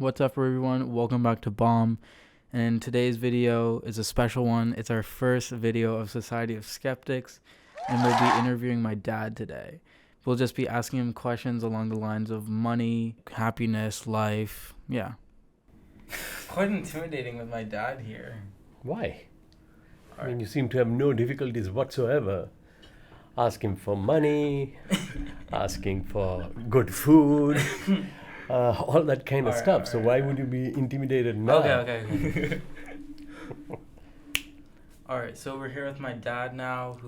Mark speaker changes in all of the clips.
Speaker 1: What's up, everyone? Welcome back to Bo.M. And today's video is a special one. It's our first video of Society of Skeptics, and we'll be interviewing my dad today. We'll just be asking him questions along the lines of money, happiness, life. Yeah. It's quite intimidating with my dad here.
Speaker 2: Why? I mean, you seem to have no difficulties whatsoever. Asking for money, asking for good food, all that kind of stuff. So why would you be intimidated now?
Speaker 1: Okay. All right, so we're here with my dad now.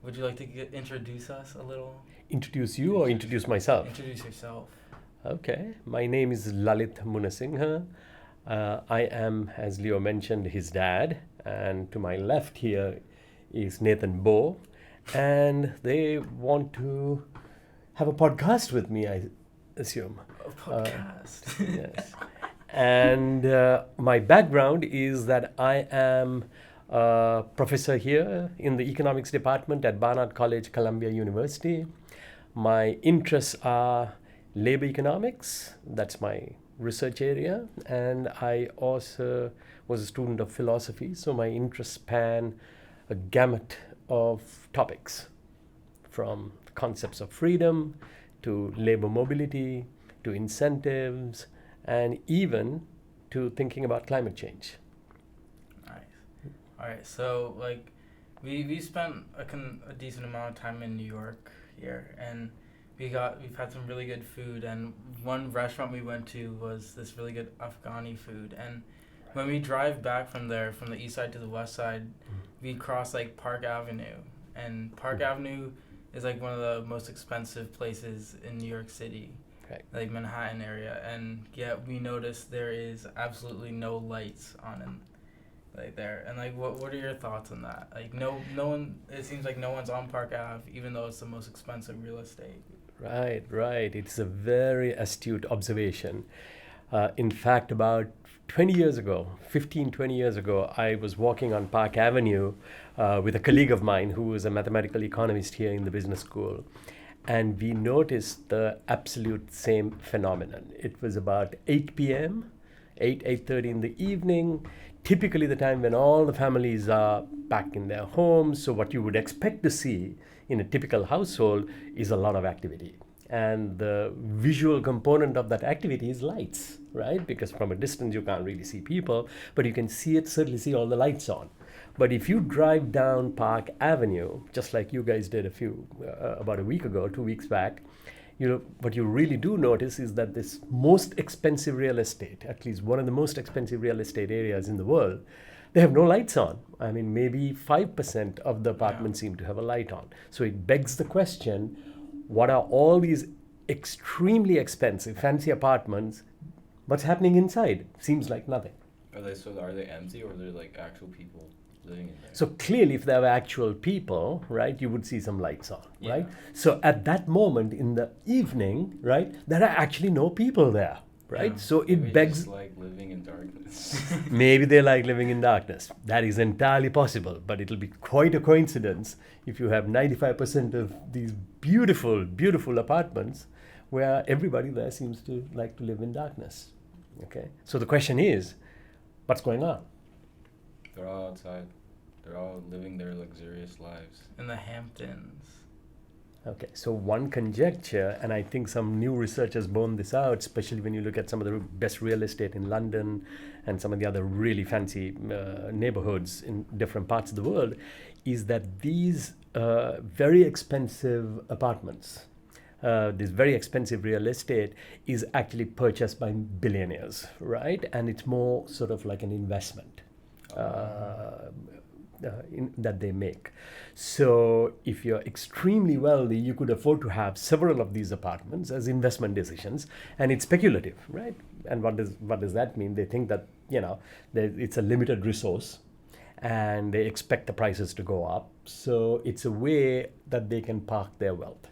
Speaker 1: Would you like to introduce us a little?
Speaker 2: Introduce you or introduce myself?
Speaker 1: Introduce yourself.
Speaker 2: Okay, my name is Lalit Munasinghe. I am, as Leo mentioned, his dad. And to my left here is Nathan Bo. And they want to have a podcast with me, I assume.
Speaker 1: A podcast.
Speaker 2: Yes. And my background is that I am a professor here in the economics department at Barnard College, Columbia University. My interests are labor economics. That's my research area. And I also was a student of philosophy. So my interests span a gamut of topics, from concepts of freedom to labor mobility to incentives and even to thinking about climate change.
Speaker 1: Nice. All right, so we spent a decent amount of time in New York here, and we've had some really good food, and one restaurant we went to was this really good Afghani food. And when we drive back from there, from the east side to the west side, we cross Park Avenue, and Park Avenue is one of the most expensive places in New York City,
Speaker 2: right.
Speaker 1: Manhattan area, and yet we noticed there is absolutely no lights on it, there. And what are your thoughts on that? No one. It seems like no one's on Park Ave, even though it's the most expensive real estate.
Speaker 2: Right. It's a very astute observation. In fact, about 20 years ago, I was walking on Park Avenue with a colleague of mine who was a mathematical economist here in the business school. And we noticed the absolute same phenomenon. It was about 8 p.m., 8:30 in the evening, typically the time when all the families are back in their homes. So what you would expect to see in a typical household is a lot of activity. And the visual component of that activity is lights, right? Because from a distance, you can't really see people, but you can certainly see all the lights on. But if you drive down Park Avenue, just like you guys did about a week ago, 2 weeks back, what you really do notice is that this most expensive real estate, at least one of the most expensive real estate areas in the world, they have no lights on. I mean, maybe 5% of the apartments seem to have a light on. So it begs the question, what are all these extremely expensive, fancy apartments? What's happening inside? Seems like nothing.
Speaker 3: Are they empty, or are there actual people living in there?
Speaker 2: So clearly, if there were actual people, right, you would see some lights on,
Speaker 3: Yeah.
Speaker 2: right? So at that moment in the evening, right, there are actually no people there, right?
Speaker 1: Yeah.
Speaker 2: So it
Speaker 3: Maybe
Speaker 2: begs.
Speaker 3: just like living in darkness.
Speaker 2: Maybe they like living in darkness. That is entirely possible, but it'll be quite a coincidence if you have 95% of these beautiful, beautiful apartments where everybody there seems to like to live in darkness. Okay? So the question is, what's going on?
Speaker 3: They're all outside. They're all living their luxurious lives.
Speaker 1: In the Hamptons.
Speaker 2: Okay, so one conjecture, and I think some new research has borne this out, especially when you look at some of the best real estate in London and some of the other really fancy neighborhoods in different parts of the world, is that these very expensive apartments, this very expensive real estate is actually purchased by billionaires, right? And it's more sort of like an investment. That they make. So if you're extremely wealthy, you could afford to have several of these apartments as investment decisions, and it's speculative, right? And what does that mean? They think that it's a limited resource, and they expect the prices to go up. So it's a way that they can park their wealth.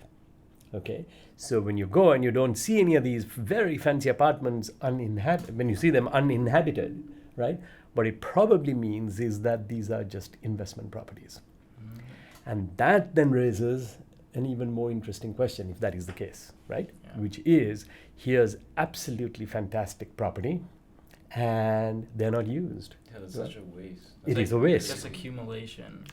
Speaker 2: Okay, so when you go and you don't see any of these very fancy apartments when you see them uninhabited, right? What it probably means is that these are just investment properties. And that then raises an even more interesting question if that is the case, right?
Speaker 1: Yeah.
Speaker 2: Which is, here's absolutely fantastic property and they're not used.
Speaker 3: Yeah, that's
Speaker 2: Right.
Speaker 3: such a waste.
Speaker 2: It
Speaker 1: It's
Speaker 2: is a waste.
Speaker 1: Just accumulation.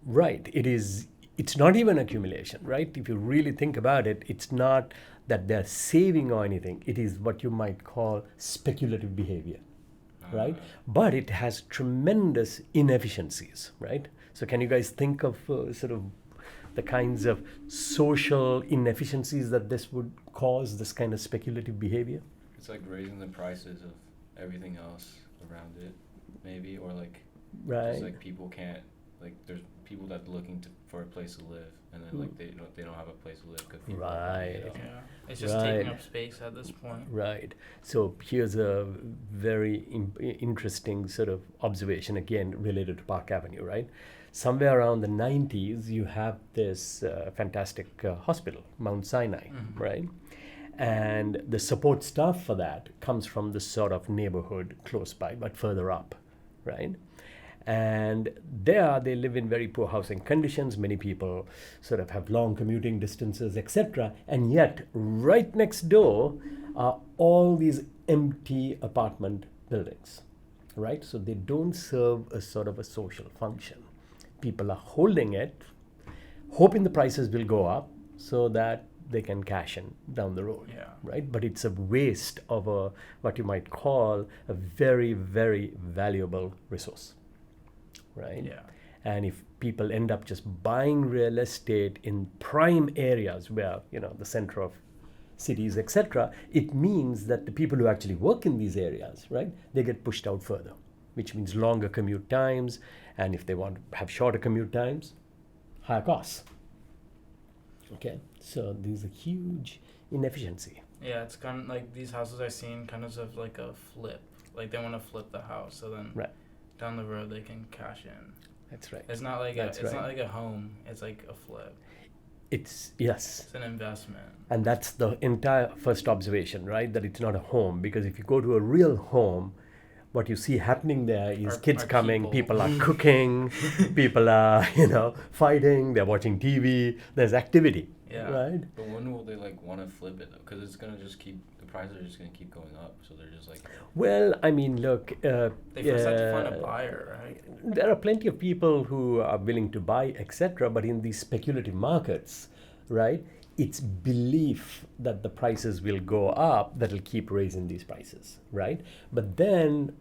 Speaker 2: Right. It's not even accumulation, right? If you really think about it, it's not that they're saving or anything. It is what you might call speculative behavior, right? But it has tremendous inefficiencies, right? So can you guys think of sort of the kinds of social inefficiencies that this would cause, this kind of speculative behavior?
Speaker 3: It's like raising the prices of everything else around it, maybe, or like
Speaker 2: Right.
Speaker 3: just like people can't, like there's people that looking for a place to live, and then like they don't have a place to live because people
Speaker 2: Right.
Speaker 1: Yeah. It's just
Speaker 2: Right.
Speaker 1: taking up space at this point.
Speaker 2: Right. So here's a very interesting sort of observation, again, related to Park Avenue, right? Somewhere around the 90s, you have this fantastic hospital, Mount Sinai,
Speaker 1: Mhm.
Speaker 2: right? And the support staff for that comes from the sort of neighborhood close by, but further up, right? And there they live in very poor housing conditions. Many people sort of have long commuting distances, etc. And yet, right next door are all these empty apartment buildings, right? So they don't serve a sort of a social function. People are holding it, hoping the prices will go up so that they can cash in down the road,
Speaker 1: Yeah.
Speaker 2: right? But it's a waste of what you might call a very, very valuable resource, right?
Speaker 1: Yeah.
Speaker 2: And if people end up just buying real estate in prime areas where, the center of cities, etc., it means that the people who actually work in these areas, right, they get pushed out further, which means longer commute times. And if they want to have shorter commute times, higher costs. Okay, so there's a huge inefficiency.
Speaker 1: Yeah, it's kind of like these houses I've seen kind of have like a flip. Like they want to flip the house, so then
Speaker 2: Right.
Speaker 1: down the road they can cash in.
Speaker 2: That's right.
Speaker 1: It's not like
Speaker 2: That's
Speaker 1: it's
Speaker 2: right.
Speaker 1: not like a home. It's like a flip.
Speaker 2: Yes.
Speaker 1: It's an investment.
Speaker 2: And that's the entire first observation, right? That it's not a home. Because if you go to a real home, what you see happening there is kids
Speaker 1: Are
Speaker 2: coming, people
Speaker 1: people.
Speaker 2: are cooking, people are, fighting, they're watching TV, there's activity,
Speaker 1: Yeah.
Speaker 2: right?
Speaker 3: But when will they like want to flip it though? Because it's gonna just keep, the prices are just gonna keep going up. So they're just like,
Speaker 2: Well, I mean, look,
Speaker 1: They first have to find a buyer, right?
Speaker 2: there are plenty of people who are willing to buy, etc. But in these speculative markets, right, it's belief that the prices will go up that will keep raising these prices, right? But then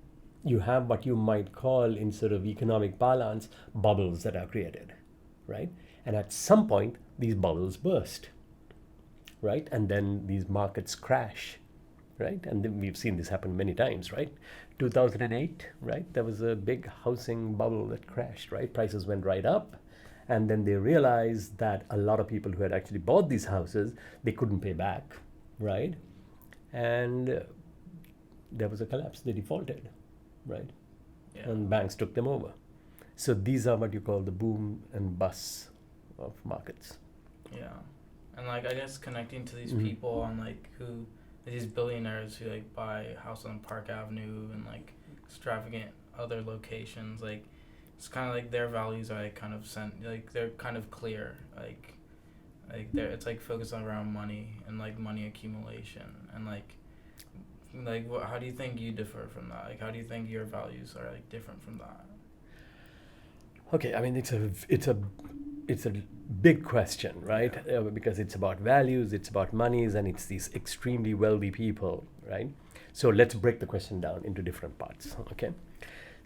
Speaker 2: you have what you might call, in sort of economic parlance, bubbles that are created, right? And at some point, these bubbles burst, right? And then these markets crash, right? And then we've seen this happen many times, right? 2008, right? There was a big housing bubble that crashed, right? Prices went right up. And then they realized that a lot of people who had actually bought these houses, they couldn't pay back, right? And there was a collapse. They defaulted, right?
Speaker 1: Yeah.
Speaker 2: And banks took them over. So these are what you call the boom and bust of markets.
Speaker 1: Yeah. And like I guess connecting to these
Speaker 2: Mhm.
Speaker 1: people on like who these billionaires who like buy a house on Park Avenue and like extravagant other locations, like it's kind of like their values are like kind of they're kind of clear, like they're it's like focused around money and like money accumulation and like how do you think you differ from that? Like how do you think your values are like different from that?
Speaker 2: Okay, I mean it's a big question, right? Because it's about values, it's about monies, and it's these extremely wealthy people, right? So let's break the question down into different parts, okay?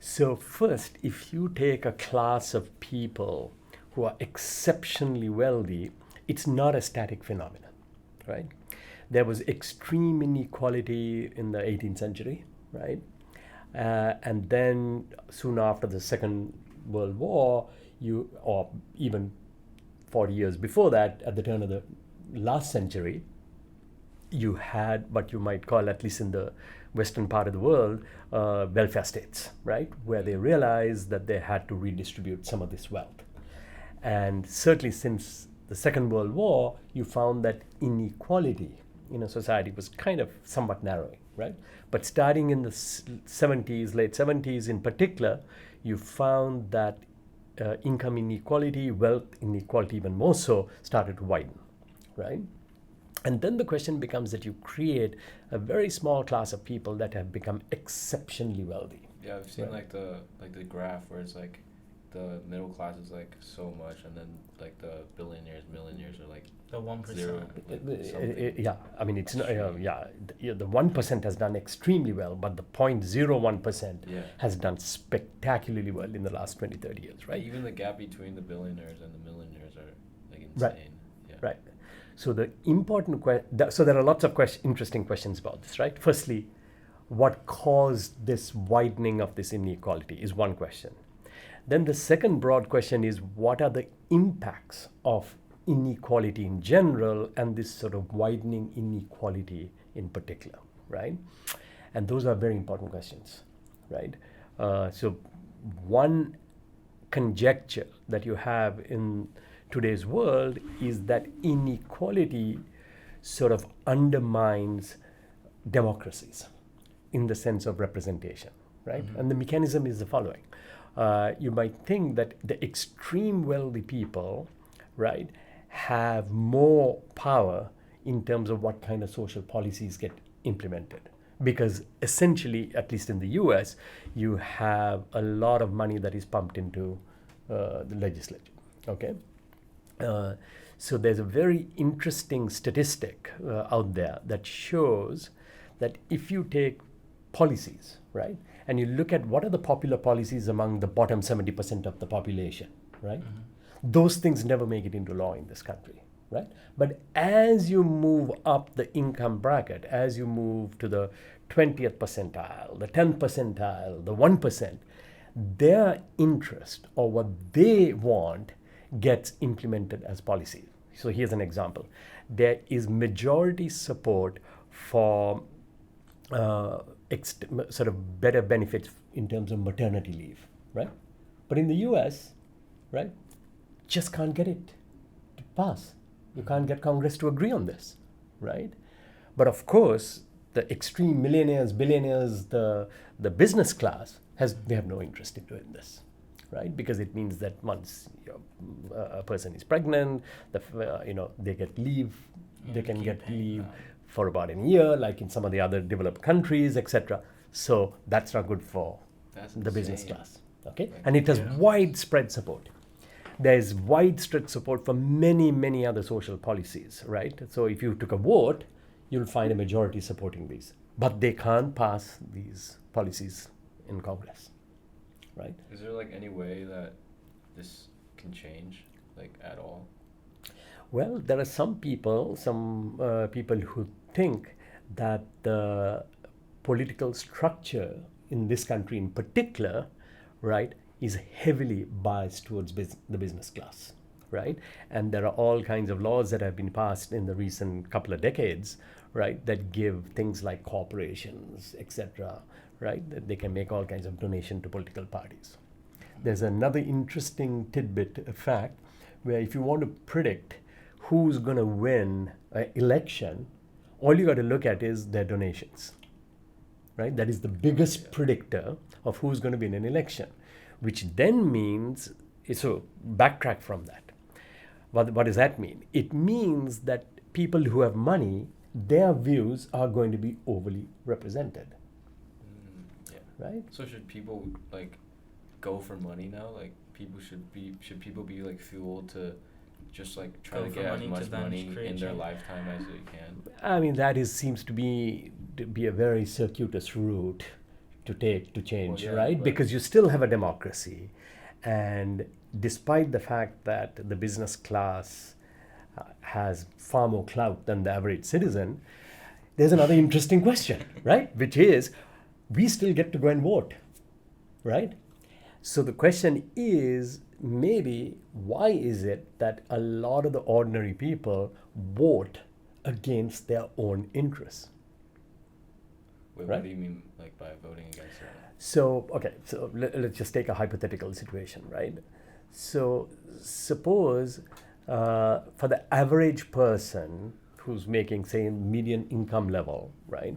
Speaker 2: So first, if you take a class of people who are exceptionally wealthy, it's not a static phenomenon, right? There was extreme inequality in the 18th century, right? And then soon after the Second World War, or even 40 years before that, at the turn of the last century, you had what you might call, at least in the western part of the world, welfare states, right? Where they realized that they had to redistribute some of this wealth. And certainly since the Second World War, you found that inequality in a society was kind of somewhat narrowing, right? But starting in the 70s, late 70s in particular, you found that income inequality, wealth inequality even more so, started to widen, right? And then the question becomes that you create a very small class of people that have become exceptionally wealthy.
Speaker 3: Yeah, I've seen
Speaker 2: Right.
Speaker 3: the graph where it's like the middle class is like so much, and then like the millionaires are like
Speaker 1: The 1%.
Speaker 3: zero, like something.
Speaker 2: Yeah, I mean, it's not,
Speaker 3: extreme.
Speaker 2: the 1% has done extremely well, but the 0.01%
Speaker 3: Yeah.
Speaker 2: has done spectacularly well in the last 20, 30 years, right?
Speaker 3: Even the gap between the billionaires and the millionaires are like insane.
Speaker 2: Right.
Speaker 3: Yeah.
Speaker 2: Right. So the important so there are lots of interesting questions about this, right? Firstly, what caused this widening of this inequality is one question. Then the second broad question is what are the impacts of inequality in general and this sort of widening inequality in particular, right? And those are very important questions, right? So one conjecture that you have in today's world is that inequality sort of undermines democracies in the sense of representation, right?
Speaker 1: Mhm.
Speaker 2: And the mechanism is the following. You might think that the extreme wealthy people, right, have more power in terms of what kind of social policies get implemented. Because essentially, at least in the US, you have a lot of money that is pumped into the legislature, okay? So there's a very interesting statistic out there that shows that if you take policies, right, and you look at what are the popular policies among the bottom 70% of the population, right, those things never make it into law in this country, right? But as you move up the income bracket, as you move to the 20th percentile, the 10th percentile, the 1%, their interest or what they want gets implemented as policy. So here's an example. There is majority support for sort of better benefits in terms of maternity leave, right? But in the US, right, just can't get it to pass. You can't get Congress to agree on this, right? But of course, the extreme millionaires, billionaires, the business class they have no interest in doing this, right? Because it means that once a person is pregnant, they get leave, they can get leave for about a year, like in some of the other developed countries, etc. So that's not good for the business class, okay? And it has widespread support. There is widespread support for many, many other social policies, right? So if you took a vote, you'll find a majority supporting these. But they can't pass these policies in Congress, right?
Speaker 3: Is there like any way that this can change, like at all?
Speaker 2: Well, there are some people who think that the political structure in this country in particular, right, is heavily biased towards the business class, right? And there are all kinds of laws that have been passed in the recent couple of decades, right, that give things like corporations, etc., right, that they can make all kinds of donation to political parties. There's another interesting tidbit, a fact, where if you want to predict who's going to win an election, all you got to look at is their donations, right? That is the biggest predictor of who's going to win an election, which then means, so backtrack from that. What does that mean? It means that people who have money, their views are going to be overly represented, right?
Speaker 3: So should people like go for money now? Like should people be like fueled to just like try to get as much money in their lifetime as they can?
Speaker 2: I mean, that seems to be a very circuitous route to take to change, right? Because you still have a democracy, and despite the fact that the business class has far more clout than the average citizen, there's another interesting question, right? Which is, we still get to go and vote, right? So the question is, maybe why is it that a lot of the ordinary people vote against their own interests?
Speaker 3: Wait,
Speaker 2: right?
Speaker 3: What do you mean, like, by voting against it?
Speaker 2: So, okay, so let's just take a hypothetical situation, right? So suppose for the average person who's making, say, median income level, right?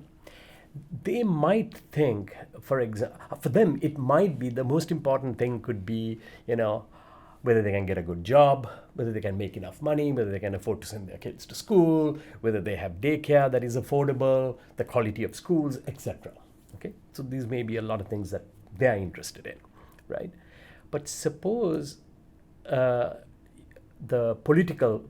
Speaker 2: They might think, for them, it might be the most important thing could be, whether they can get a good job, whether they can make enough money, whether they can afford to send their kids to school, whether they have daycare that is affordable, the quality of schools, etc. Okay, so these may be a lot of things that they are interested in, right? But suppose the political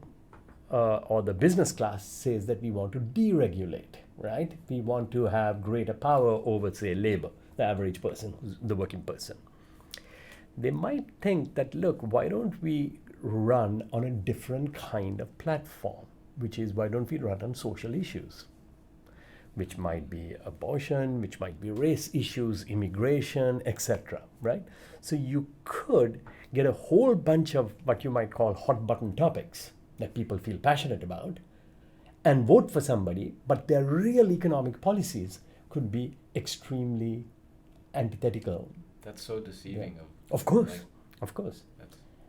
Speaker 2: or the business class says that we want to deregulate, right? We want to have greater power over, say, labor, the average person, the working person. They might think that, look, why don't we run on a different kind of platform, which is, why don't we run on social issues, which might be abortion, which might be race issues, immigration, etc., right? So you could get a whole bunch of what you might call hot button topics that people feel passionate about and vote for somebody, but their real economic policies could be extremely antithetical.
Speaker 3: That's so deceiving.
Speaker 2: Yeah. Of course,
Speaker 3: like,
Speaker 2: of course.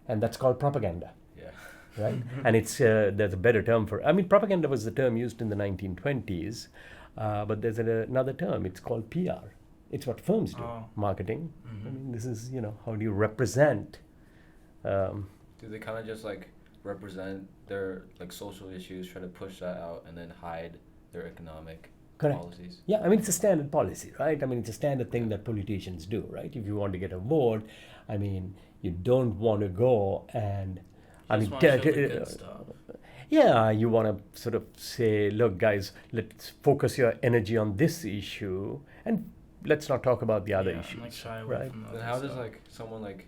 Speaker 2: And that's called propaganda.
Speaker 3: Yeah.
Speaker 2: Right? And it's there's a better term for, I mean, propaganda was the term used in the 1920s, but there's another term, it's called PR. It's what firms do, marketing. Mm-hmm. I mean, this is, how do you represent?
Speaker 3: Do they kind of just like represent their like social issues, try to push that out, and then hide their economic policies?
Speaker 2: Yeah, I mean, it's a standard policy, right? I mean, it's a standard thing that politicians do, right? If you want to get a vote, I mean, you don't want to go and, yeah, you want to sort of say, look, guys, let's focus your energy on this issue, and let's not talk about the other issues,
Speaker 1: like shy away
Speaker 2: right?
Speaker 1: From
Speaker 3: then how does like someone like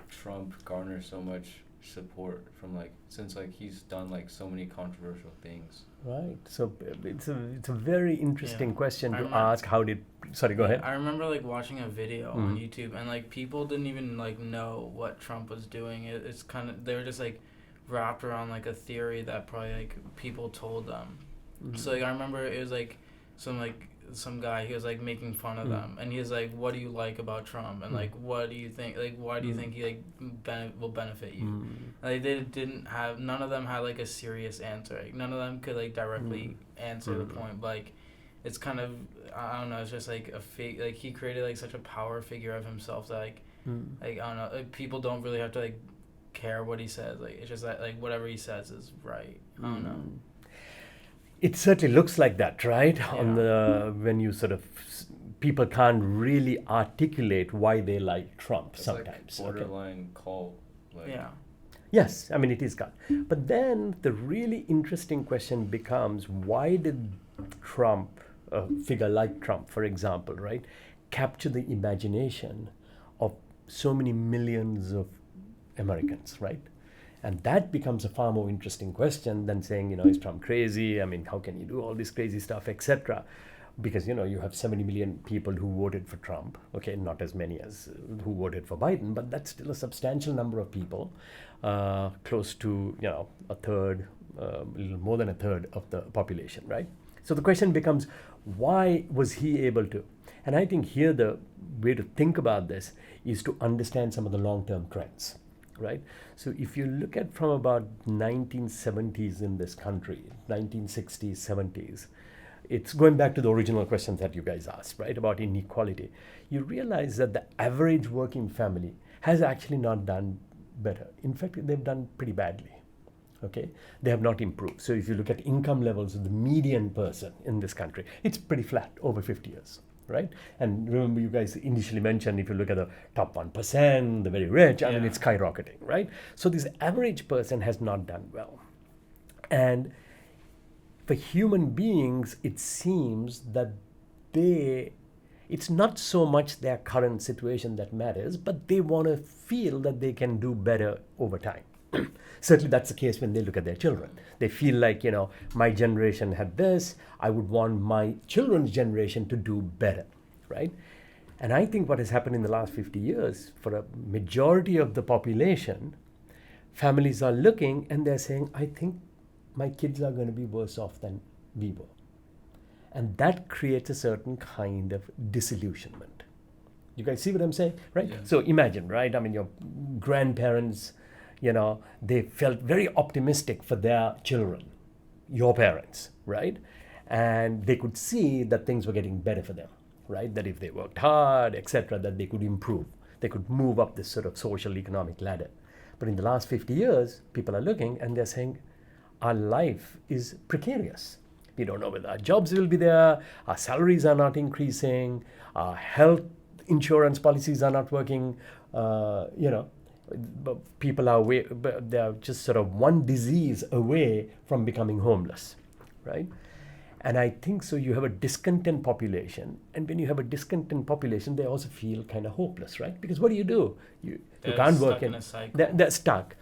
Speaker 3: Trump garner so much support from like, since like he's done like so many controversial things?
Speaker 2: Right. So it's a very interesting question to ask. How did? Sorry, go ahead.
Speaker 1: I remember like watching a video on YouTube, and like people didn't even like know what Trump was doing. It's kind of, they were just like wrapped around like a theory that probably like people told them. So like I remember it was like some guy, he was like making fun of them, and he was like, what do you like about Trump, and like what do you think, like why do you think he like will benefit you? Like they didn't have, none of them had like a serious answer, like none of them could like directly answer the point. Like it's kind of, I don't know, it's just like a fake, like he created like such a power figure of himself that like I don't know, like, people don't really have to like care what he says, like it's just that like whatever he says is right. I don't know.
Speaker 2: It certainly looks like that, right? Yeah. On the, when you sort of, people can't really articulate why they like Trump. It's sometimes.
Speaker 3: Like borderline cult. Like.
Speaker 1: Yeah.
Speaker 2: Yes, I mean, it is cult. But then the really interesting question becomes, why did Trump, a figure like Trump, for example, right, capture the imagination of so many millions of Americans, right? And that becomes a far more interesting question than saying, is Trump crazy? I mean, how can you do all this crazy stuff, etc.? Because, you have 70 million people who voted for Trump. Okay, not as many as who voted for Biden, but that's still a substantial number of people, close to, a third, a little more than a third of the population, right? So the question becomes, why was he able to? And I think here the way to think about this is to understand some of the long-term trends. Right? So if you look at from about 1970s in this country, 1960s, 70s, it's going back to the original questions that you guys asked, right, about inequality. You realize that the average working family has actually not done better. In fact, they've done pretty badly. Okay? They have not improved. So if you look at income levels of the median person in this country, it's pretty flat over 50 years. Right? And remember, you guys initially mentioned, if you look at the top 1%, the very rich, I mean, it's skyrocketing, right? So this average person has not done well. And for human beings, it seems that it's not so much their current situation that matters, but they want to feel that they can do better over time. Certainly that's the case when they look at their children. They feel like, my generation had this, I would want my children's generation to do better, right? And I think what has happened in the last 50 years, for a majority of the population, families are looking and they're saying, I think my kids are going to be worse off than we were. And that creates a certain kind of disillusionment. You guys see what I'm saying, right? Yeah. So imagine, right? I mean, your grandparents, they felt very optimistic for their children, your parents, right? And they could see that things were getting better for them, right? That if they worked hard, etc., that they could improve. They could move up this sort of social economic ladder. But in the last 50 years, people are looking and they're saying, our life is precarious. We don't know whether our jobs will be there, our salaries are not increasing, our health insurance policies are not working, people are they're just sort of one disease away from becoming homeless, right? And I think so you have a discontent population, and when you have a discontent population, they also feel kind of hopeless, right? Because what do? You can't work in a cycle. They're stuck.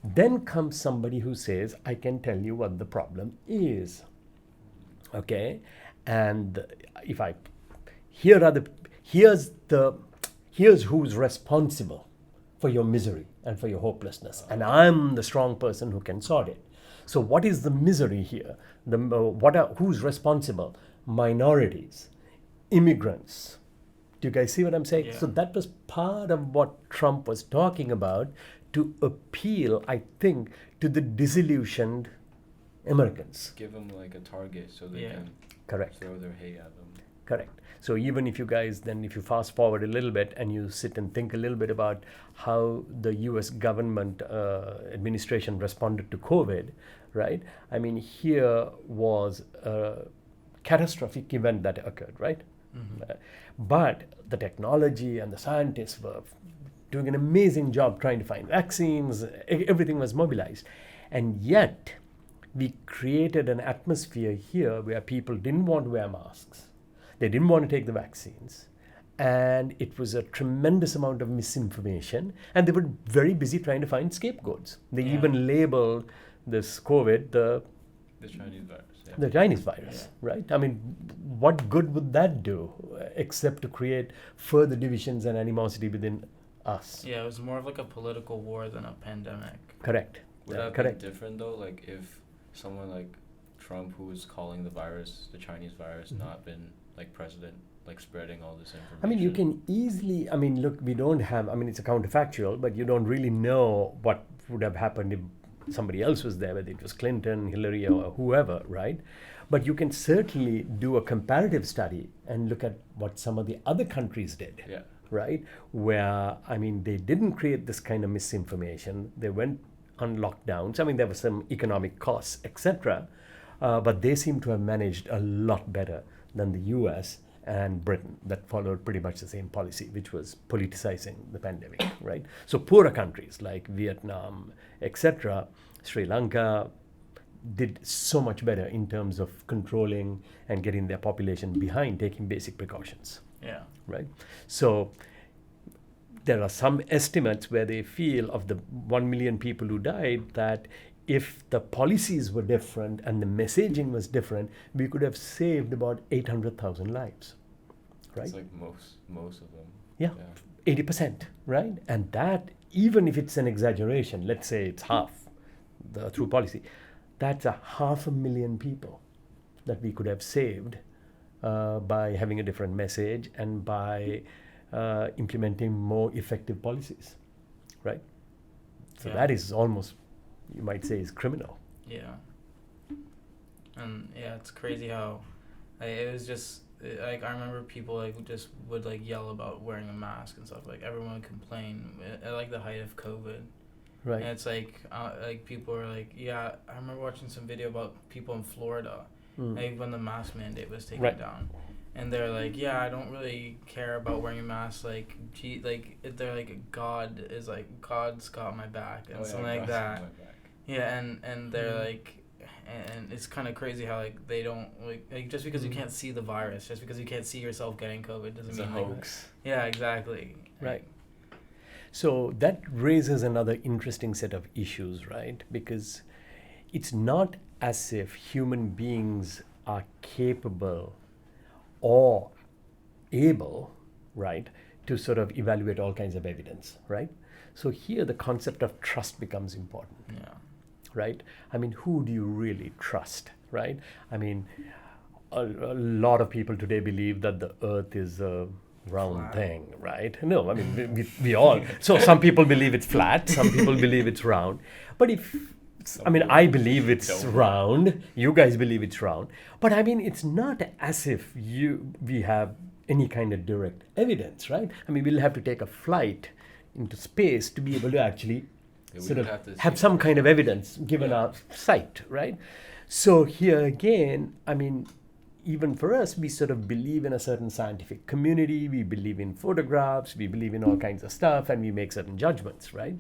Speaker 2: Then comes somebody who says, I can tell you what the problem is. Okay? And if I here's who's responsible for your misery and for your hopelessness, and I'm the strong person who can sort it. So what is the misery here? Who's responsible? Minorities, immigrants. Do you guys see what I'm saying? Yeah. So that was part of what Trump was talking about, to appeal, I think, to the disillusioned Americans.
Speaker 3: Give them like a target so they can throw their hate at them.
Speaker 2: Correct. So even if you guys, then if you fast forward a little bit and you sit and think a little bit about how the US government administration responded to COVID, right? I mean, here was a catastrophic event that occurred, right? Mm-hmm. But the technology and the scientists were doing an amazing job trying to find vaccines. Everything was mobilized. And yet, we created an atmosphere here where people didn't want to wear masks. They didn't want to take the vaccines. And it was a tremendous amount of misinformation. And they were very busy trying to find scapegoats. They even labeled this COVID the
Speaker 3: Chinese virus. Yeah.
Speaker 2: The Chinese virus, right? I mean, what good would that do except to create further divisions and animosity within us?
Speaker 1: Yeah, it was more of like a political war than a pandemic.
Speaker 2: Correct.
Speaker 3: Would that be different though? Like if someone like Trump, who was calling the virus the Chinese virus, not been like president, like spreading all this information?
Speaker 2: I mean, you can easily, look, we don't have, it's a counterfactual, but you don't really know what would have happened if somebody else was there, whether it was Clinton, Hillary, or whoever, right? But you can certainly do a comparative study and look at what some of the other countries did, right? Where, they didn't create this kind of misinformation. They went on lockdowns. There were some economic costs, etc. But they seem to have managed a lot better than the US and Britain, that followed pretty much the same policy, which was politicizing the pandemic, right? So poorer countries like Vietnam, etc., Sri Lanka, did so much better in terms of controlling and getting their population behind, taking basic precautions.
Speaker 1: Yeah.
Speaker 2: Right? So there are some estimates where they feel of the 1 million people who died that if the policies were different and the messaging was different, we could have saved about 800,000 lives. Right?
Speaker 3: It's like most of them.
Speaker 2: Yeah. 80%, right? And that, even if it's an exaggeration, let's say it's half through policy, that's 500,000 people that we could have saved by having a different message and by implementing more effective policies, right? So that is almost, you might say, is criminal.
Speaker 1: Yeah. And it's crazy how it was just like, I remember people just would yell about wearing a mask and stuff. Like everyone would complain at the height of COVID.
Speaker 2: Right.
Speaker 1: And it's people are I remember watching some video about people in Florida, when the mask mandate was taken down. And they're I don't really care about wearing a mask. They're God's got my back and something like that. Yeah, and they're and it's kind of crazy how they don't just because you can't see the virus, just because you can't see yourself getting COVID doesn't mean
Speaker 3: it's a hoax.
Speaker 1: Yeah, exactly.
Speaker 2: Right. So that raises another interesting set of issues, right? Because it's not as if human beings are capable or able, right, to sort of evaluate all kinds of evidence, right? So here the concept of trust becomes important.
Speaker 1: Yeah.
Speaker 2: Right? Who do you really trust, right? A lot of people today believe that the earth is a round thing, right? No, we all. So some people believe it's flat, some people believe it's round. But I believe it's round, you guys believe it's round. But it's not as if we have any kind of direct evidence, right? We'll have to take a flight into space to be able to actually sort of have some kind of evidence given our sight, right? So here again, I mean, even for us, we sort of believe in a certain scientific community, we believe in photographs, we believe in all kinds of stuff, and we make certain judgments, right?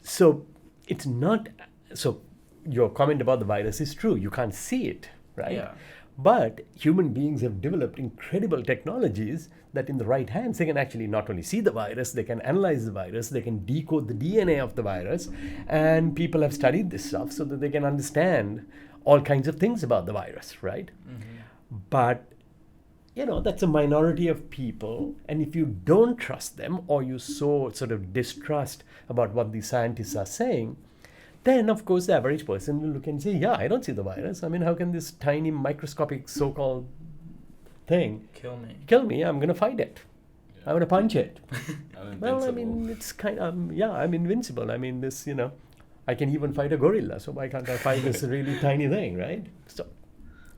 Speaker 2: So it's not, so your comment about the virus is true. You can't see it, right?
Speaker 1: Yeah.
Speaker 2: But human beings have developed incredible technologies that in the right hands, they can actually not only see the virus, they can analyze the virus, they can decode the DNA of the virus. And people have studied this stuff so that they can understand all kinds of things about the virus, right? Mm-hmm. But, you know, that's a minority of people. And if you don't trust them or you so sort of distrust about what the scientists are saying, then, of course, the average person will look and say, yeah, I don't see the virus. I mean, how can this tiny microscopic so-called thing kill me? I'm going to fight it. Yeah. I'm going to punch it. Well, I mean, it's kind of, I'm invincible. I mean, this, you know, I can even fight a gorilla. So why can't I fight this really tiny thing, right? So,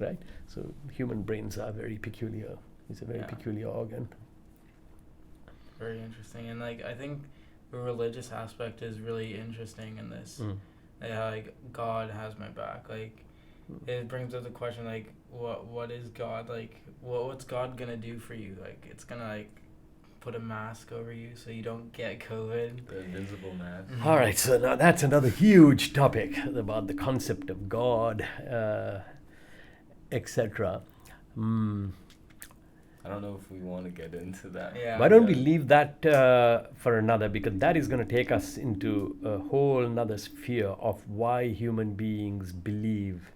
Speaker 2: right? So human brains are very peculiar. It's a very peculiar organ.
Speaker 1: Very interesting. And, like, I think the religious aspect is really interesting in this. Like, God has my back. Like, it brings up the question, like, what is God? Like, what's God gonna do for you? Like, it's gonna, like, put a mask over you so you don't get COVID.
Speaker 3: The invisible mask.
Speaker 2: Mm-hmm. All right, so now that's another huge topic about the concept of God, etc.
Speaker 3: I don't know if we want to get into that.
Speaker 2: Yeah. Why don't we leave that for another, because that is going to take us into a whole another sphere of why human beings believe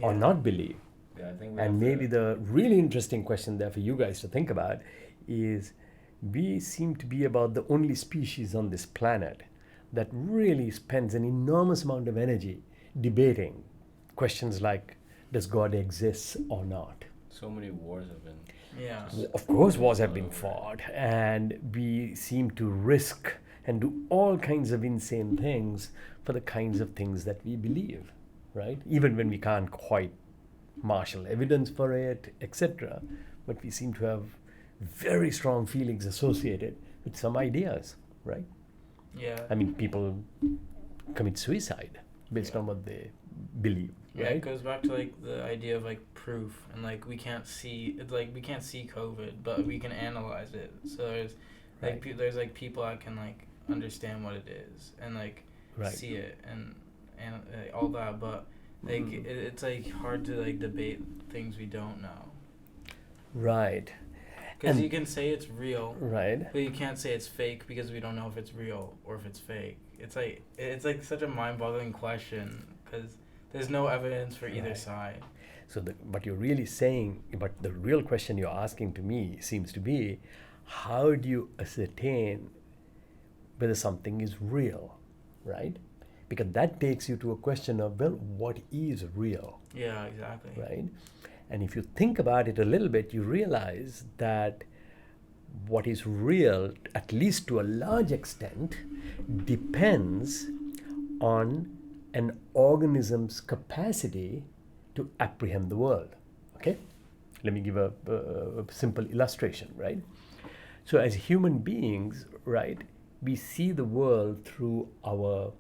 Speaker 2: or not believe.
Speaker 3: Yeah, I think
Speaker 2: and maybe the really interesting question there for you guys to think about is, we seem to be about the only species on this planet that really spends an enormous amount of energy debating questions like, does God exist or not?
Speaker 3: So many wars have been.
Speaker 1: Yeah.
Speaker 2: Of course, wars have been fought, and we seem to risk and do all kinds of insane things for the kinds of things that we believe, right? Even when we can't quite marshal evidence for it, etc. But we seem to have very strong feelings associated with some ideas, right?
Speaker 1: Yeah.
Speaker 2: I mean, people commit suicide based on what they believe.
Speaker 1: Yeah,
Speaker 2: right?
Speaker 1: It goes back to, like, the idea of, like, proof, and, like, we can't see COVID, but we can analyze it. So there's like there's, like, people that can, like, understand what it is and, like, see it and all that, but, like, it's, like, hard to, like, debate things we don't know.
Speaker 2: Right.
Speaker 1: Because you can say it's real,
Speaker 2: right?
Speaker 1: But you can't say it's fake because we don't know if it's real or if it's fake. It's like such a mind-boggling question because there's no evidence for either side.
Speaker 2: So what you're really saying, but the real question you're asking to me seems to be, how do you ascertain whether something is real, right? Because that takes you to a question of, well, what is real?
Speaker 1: Yeah, exactly.
Speaker 2: Right? And if you think about it a little bit, you realize that what is real, at least to a large extent, depends on an organism's capacity to apprehend the world. Okay? Let me give a simple illustration, right? So as human beings, right, we see the world through our,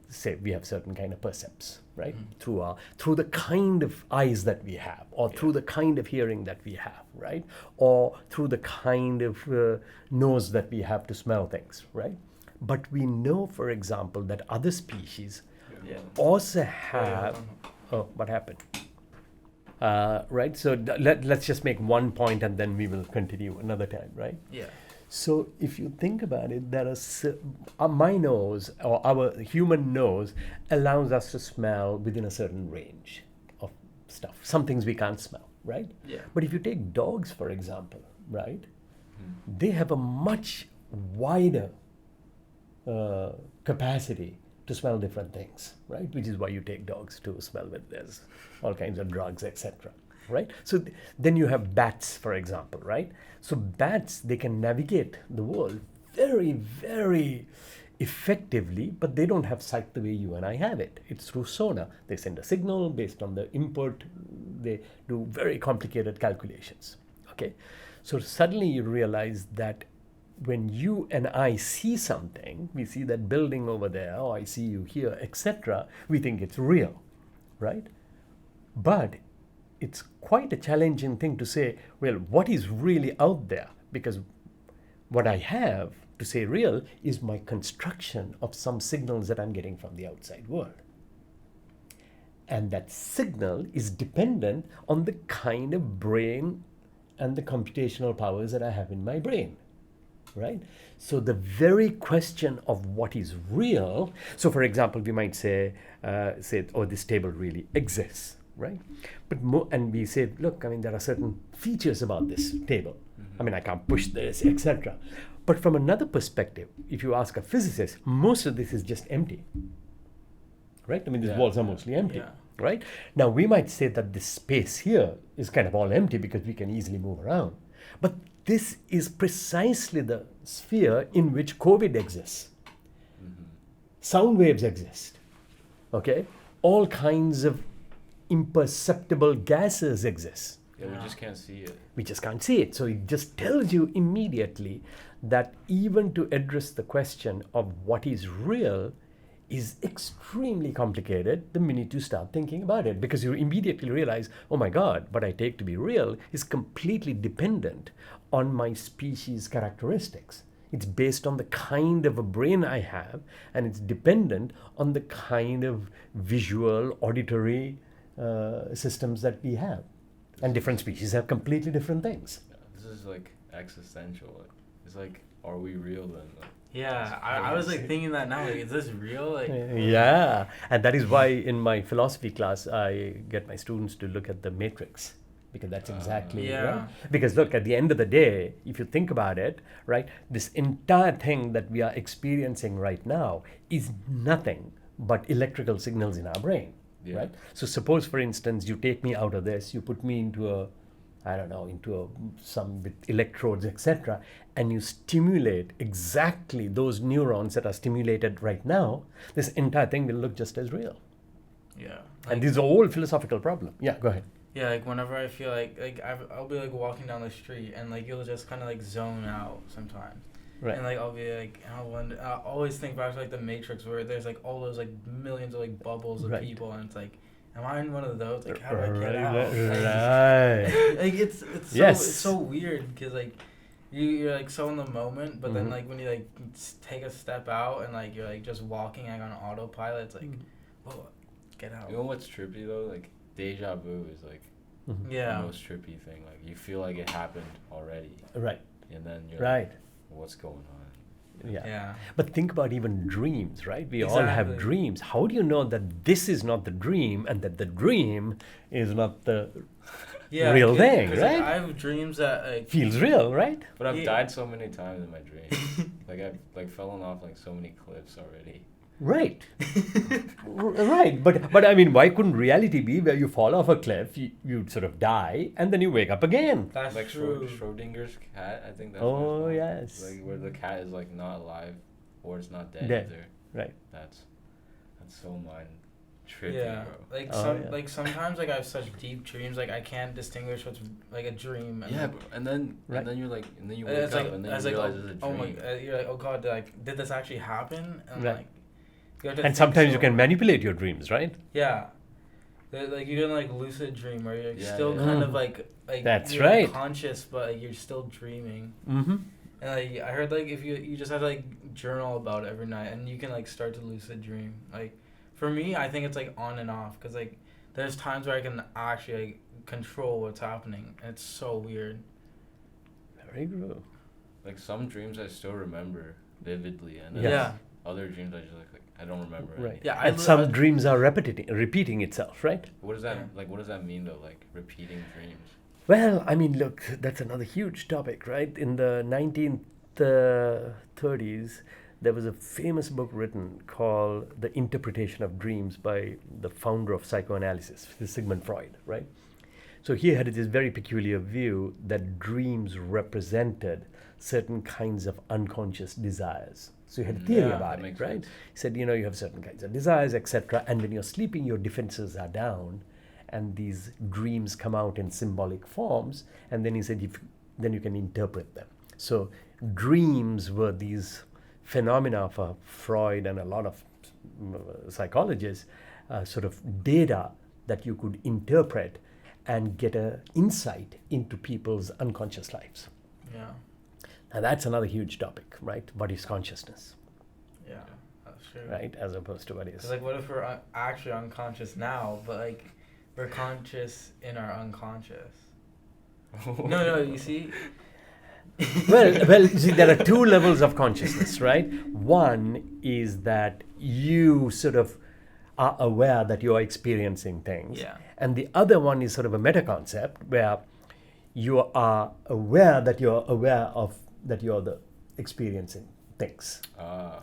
Speaker 2: say, we have certain kind of percepts, right? Through the kind of eyes that we have, or through the kind of hearing that we have, right? Or through the kind of nose that we have to smell things, right? But we know, for example, that other species also have... Oh, what happened? Right, so let's just make one point and then we will continue another time, right?
Speaker 1: Yeah.
Speaker 2: So if you think about it, there are my nose, or our human nose, allows us to smell within a certain range of stuff. Some things we can't smell, right?
Speaker 1: Yeah.
Speaker 2: But if you take dogs, for example, right, they have a much wider capacity to smell different things, right? Which is why you take dogs to smell with there's all kinds of drugs, etc. Right? So then you have bats, for example, right? So bats, they can navigate the world very, very effectively, but they don't have sight the way you and I have it. It's through sonar. They send a signal based on the input. They do very complicated calculations, okay? So suddenly you realize that when you and I see something, we see that building over there, oh, I see you here, etc., we think it's real, right? But it's quite a challenging thing to say, well, what is really out there? Because what I have to say real is my construction of some signals that I'm getting from the outside world. And that signal is dependent on the kind of brain and the computational powers that I have in my brain, right? So the very question of what is real, so for example, we might say, oh, this table really exists, right? But and we say, look, I mean, there are certain features about this table. I mean, I can't push this, etc. But from another perspective, if you ask a physicist, most of this is just empty, right? I mean, these walls are mostly empty, right? Now, we might say that this space here is kind of all empty because we can easily move around. But this is precisely the sphere in which COVID exists. Sound waves exist, okay? All kinds of imperceptible gases exist.
Speaker 3: Yeah, we just can't see it.
Speaker 2: We just can't see it. So it just tells you immediately that even to address the question of what is real is extremely complicated the minute you start thinking about it, because you immediately realize, oh my God, what I take to be real is completely dependent on my species characteristics. It's based on the kind of a brain I have, and it's dependent on the kind of visual, auditory systems that we have. And different species have completely different things.
Speaker 3: Yeah, this is like existential. It's like, are we real then? Like,
Speaker 1: yeah, I was like thinking that now. Like, is this real? Like,
Speaker 2: yeah, and that is why in my philosophy class I get my students to look at the matrix, because that's exactly right. Because look, at the end of the day, if you think about it, right, this entire thing that we are experiencing right now is nothing but electrical signals in our brain. Yeah. Right? So suppose, for instance, you take me out of this, you put me into some with electrodes, etc., and you stimulate exactly those neurons that are stimulated right now, this entire thing will look just as real.
Speaker 1: Yeah.
Speaker 2: And this is a whole philosophical problem. Yeah, go ahead.
Speaker 1: Yeah, like whenever I feel like I'll be like walking down the street and like you'll just kind of like zone out sometimes. Right. And like I'll be like, I always think back to like the Matrix, where there's like all those like millions of like bubbles of people, and it's like, am I in one of those? Like, how do I get out?
Speaker 2: Right.
Speaker 1: Like it's so weird, because like you're like so in the moment, but then like when you like take a step out and like you're like just walking like on autopilot, it's like, whoa, get out.
Speaker 3: You know what's trippy though? Like deja vu is like the most trippy thing. Like you feel like it happened already.
Speaker 2: Right.
Speaker 3: And then you're
Speaker 2: like,
Speaker 3: what's going on?
Speaker 2: Yeah. But think about even dreams, right? We all have dreams. How do you know that this is not the dream and that the dream is not the real thing, right?
Speaker 1: Like, I have dreams that like
Speaker 2: feels real, right?
Speaker 3: But I've died so many times in my dreams. Like I've like fallen off like so many cliffs already.
Speaker 2: Right. Right. But I mean, why couldn't reality be where you fall off a cliff, you sort of die, and then you wake up again?
Speaker 3: That's like true. Schrodinger's cat, I think that's
Speaker 2: yes.
Speaker 3: Like where the cat is like not alive or it's not dead either.
Speaker 2: Right.
Speaker 3: That's so mind trippy,
Speaker 1: bro. Like sometimes like I have such deep dreams, like I can't distinguish what's like a dream.
Speaker 3: And then you're like, and then you wake up and then you realize it's a dream.
Speaker 1: Oh my, you're like, oh God, did this actually happen? And like,
Speaker 2: and sometimes you can manipulate your dreams, right?
Speaker 1: Yeah. Like you're doing like lucid dream where you're still kind of like
Speaker 2: that's
Speaker 1: you're
Speaker 2: right.
Speaker 1: conscious, but like, you're still dreaming.
Speaker 2: Mm-hmm.
Speaker 1: And like I heard like if you just have to like journal about it every night, and you can like start to lucid dream. Like for me, I think it's like on and off, because like there's times where I can actually like control what's happening, and it's so weird.
Speaker 2: Very good.
Speaker 3: Like some dreams I still remember vividly, and then other dreams I just like I don't remember.
Speaker 2: Right. Yeah. And some dreams are repeating itself, right?
Speaker 3: What does that What does that mean though? Like repeating dreams.
Speaker 2: Well, I mean, look, that's another huge topic, right? In the 1930s, there was a famous book written called The Interpretation of Dreams by the founder of psychoanalysis, Sigmund Freud, right? So he had this very peculiar view that dreams represented certain kinds of unconscious desires. So he had a theory about it, right? Sense. He said, you have certain kinds of desires, etc. And when you're sleeping, your defenses are down, and these dreams come out in symbolic forms. And then he said, then you can interpret them. So dreams were these phenomena for Freud and a lot of psychologists, sort of data that you could interpret and get an insight into people's unconscious lives.
Speaker 1: Yeah.
Speaker 2: Now that's another huge topic, right? What is consciousness?
Speaker 1: Yeah, that's true.
Speaker 2: Right, as opposed to what is.
Speaker 1: Like, what if we're actually unconscious now, but like we're conscious in our unconscious? No, you see.
Speaker 2: well, you see, there are two levels of consciousness, right? One is that you sort of are aware that you are experiencing things.
Speaker 1: Yeah.
Speaker 2: And the other one is sort of a meta concept where you are aware that you're aware of that you're the experiencing things.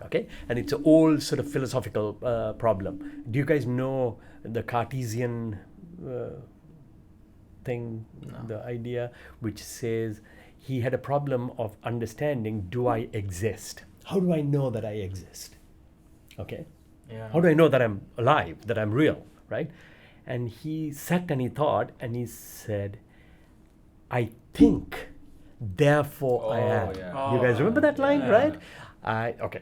Speaker 2: Okay? And it's an old sort of philosophical problem. Do you guys know the Cartesian thing,
Speaker 1: No.
Speaker 2: the idea which says he had a problem of understanding, do I exist? How do I know that I exist? Okay?
Speaker 1: Yeah.
Speaker 2: How do I know that I'm alive, that I'm real, right? And he sat and he thought and he said, I think, therefore I am.
Speaker 3: Yeah.
Speaker 2: You guys remember that line,
Speaker 1: Yeah.
Speaker 2: right? Okay.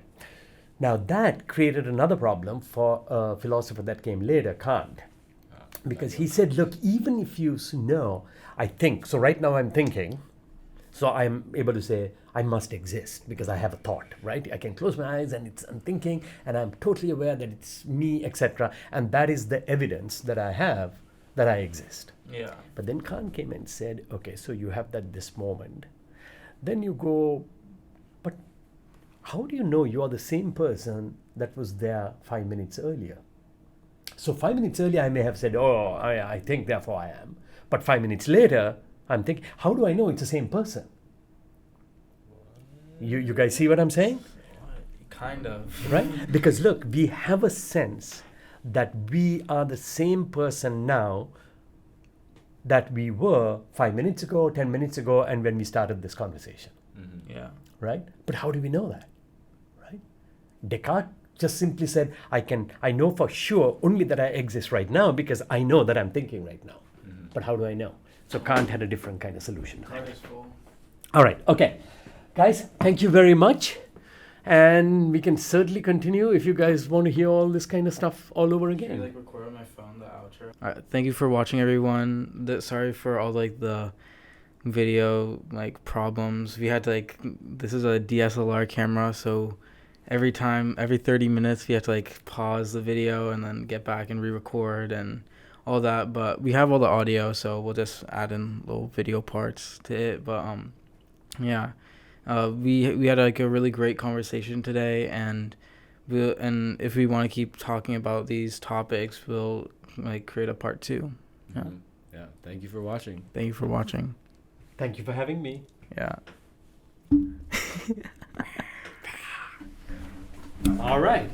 Speaker 2: Now that created another problem for a philosopher that came later, Kant. Because he said, look, even if you know, I think, so right now I'm thinking, so I'm able to say, I must exist because I have a thought, right? I can close my eyes and I'm thinking and I'm totally aware that it's me, etc. And that is the evidence that I have that I exist.
Speaker 1: Yeah.
Speaker 2: But then Kant came and said, okay, so you have that this moment. Then you go, but how do you know you are the same person that was there 5 minutes earlier? So 5 minutes earlier, I may have said, oh, I think, therefore I am. But 5 minutes later, I'm thinking, how do I know it's the same person? You guys see what I'm saying?
Speaker 1: Kind of.
Speaker 2: Right? Because look, we have a sense that we are the same person now that we were 5 minutes ago, 10 minutes ago, and when we started this conversation.
Speaker 3: Mm-hmm.
Speaker 1: Yeah.
Speaker 2: Right? But how do we know that? Right? Descartes just simply said, I know for sure only that I exist right now because I know that I'm thinking right now.
Speaker 3: Mm-hmm.
Speaker 2: But how do I know? So Kant had a different kind of solution.
Speaker 1: That is cool.
Speaker 2: All right. Okay. Guys, thank you very much. And we can certainly continue if you guys want to hear all this kind of stuff all over again.
Speaker 1: Can you record on my phone the outro? All right, thank you for watching, everyone. Sorry for all the video problems. We had to this is a DSLR camera, so every 30 minutes we have to pause the video and then get back and re-record and all that. But we have all the audio, so we'll just add in little video parts to it. But yeah. We had a really great conversation today, and if we want to keep talking about these topics, we'll create a part 2. Yeah.
Speaker 3: Mm-hmm. Yeah. Thank you for watching.
Speaker 1: Thank you for watching.
Speaker 2: Thank you for having me.
Speaker 1: Yeah.
Speaker 2: All right.